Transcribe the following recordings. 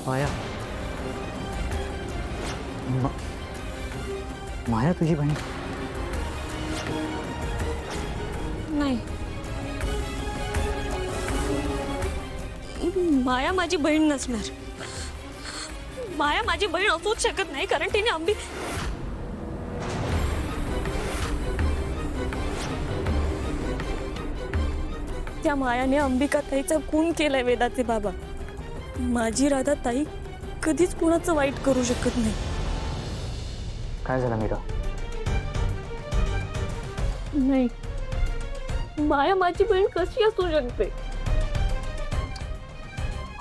माया माया तुझी बहीण नाही, माया माझी बहीण नसणार. माया माझी बहीण असूच शकत नाही, कारण तिने त्या मायाने अंबिका ताईचा खून केलाय. वेदाचे बाबा, माझी राधा ताई कधीच कुणाचं वाईट करू शकत नाही. काय झालं मीरा? नाही, माया माझी बहीण कशी असू शकते?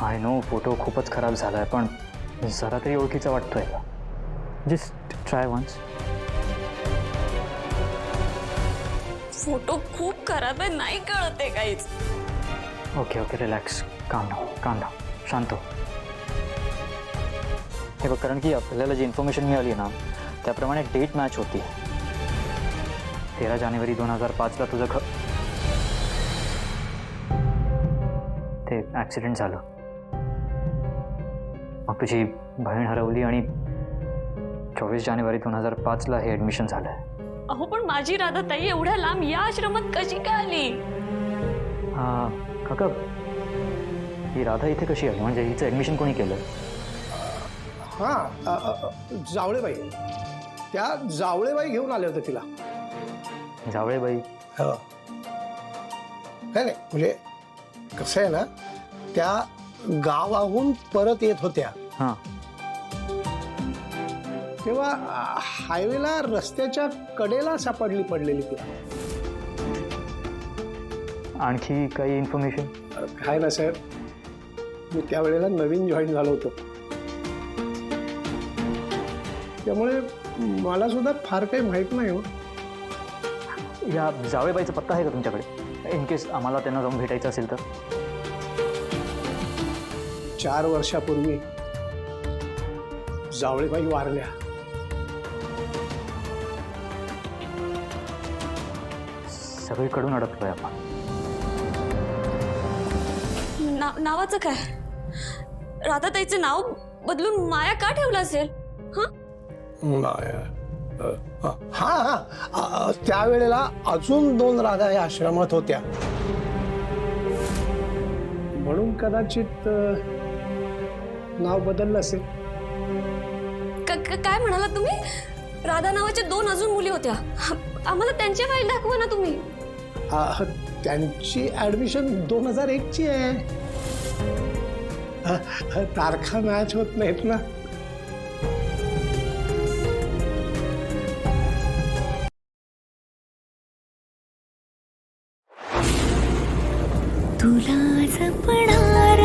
आय नो फोटो खूपच खराब झालाय, पण जरा तरी ओळखीचा वाटतोय का? Just try once. फोटो खूप खराब आहे, नाही कळते काहीच. ओके ओके रिलॅक्स, काम डाऊन, शांत हो. हे बघ, कारण की आपल्याला जी इन्फॉर्मेशन मिळाली ना त्याप्रमाणे डेट मॅच होती. 13 जानेवारी 2005ला तुझं ते ॲक्सिडेंट झालं. मग तुझी बहीण हरवली आणि 24 जानेवारी 2005ला हे ॲडमिशन झालंय. अहो, पण माझी राधा ताई एवढ्या लांब या आश्रमात कशी काय आली? काका, ही राधा इथे कशी आली? म्हणजे हिचं ॲडमिशन कोणी केलं? हां, जावळेबाई. त्या जावळेबाई घेऊन आल्या होत्या तिला. जावळेबाई? हो. नाही नाही, म्हणजे कसं आहे ना, त्या गावाहून परत येत होत्या. हां. तेव्हा हायवेला रस्त्याच्या कडेला पडलेली ती. आणखी काही इन्फॉर्मेशन? काय ना साहेब, मी त्यावेळेला नवीन जॉईन झालो होतो, त्यामुळे मला सुद्धा फार काही माहीत नाही. हो, या जावळेबाईचा पत्ता आहे का तुमच्याकडे? इन केस आम्हाला त्यांना जाऊन भेटायचं असेल तर. 4 वर्षापूर्वी जावळेबाई वारल्या. सगळीकडून अडकलोय आपण. नावाचं काय? राधाताईचं नाव बदलून माया का ठेवलं असेल? हा, त्यावेळेला अजून 2 राधा या आश्रमात होत्या, म्हणून कदाचित नाव बदललं असेल. काय म्हणाला तुम्ही? राधा नावाच्या 2 अजून मुली होत्या. आम्हाला त्यांच्या फाईल दाखवा ना तुम्ही. त्यांची ऍडमिशन 2001ची आहे. तारखा मॅच होत नाहीत ना. तुला जपणार